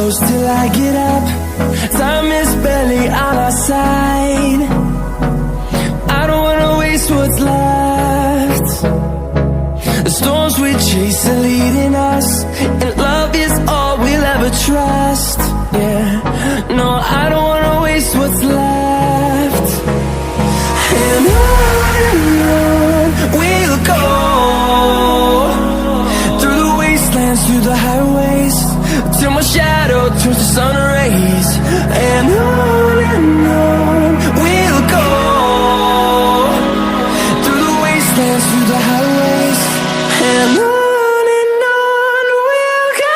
close till I get up. Time is barely on our side. I don't wanna waste what's left. The storms we chase are leading us, and love is all we'll ever trust. Yeah, no, I don't wanna waste what's left. And on we'll go, through the wastelands, through the highways, till my shadow turns to sun rays. And on we'll go, through the wastelands, through the highways, and on we'll go.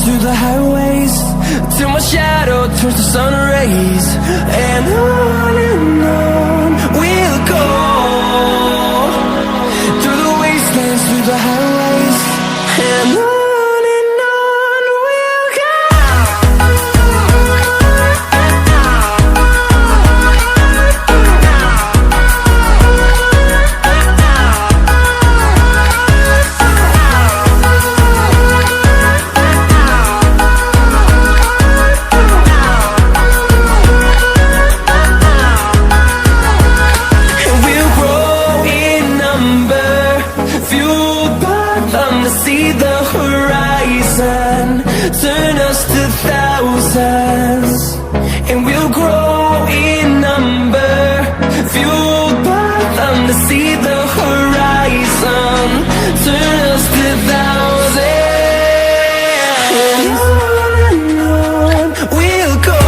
Through the highways, till my shadow turns to sun rays. And on we'll go, through the wastelands, through the highways, and on we'll go. See the horizon, turn us to thousands, and we'll grow in number, fueled by them to see the horizon, turn us to thousands. And on we'll go,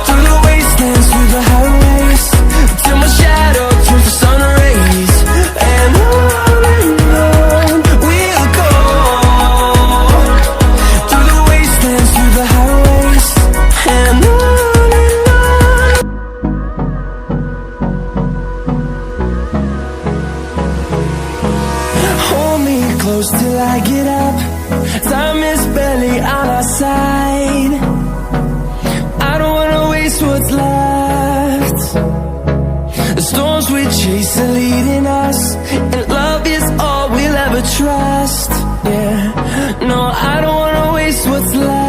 through the wastelands, through the highways, till my shadow turns to sun rays. And close till I get up. Time is barely on our side. I don't wanna waste what's left. The storms we chase are leading us, and love is all we'll ever trust. Yeah, no, I don't wanna waste what's left.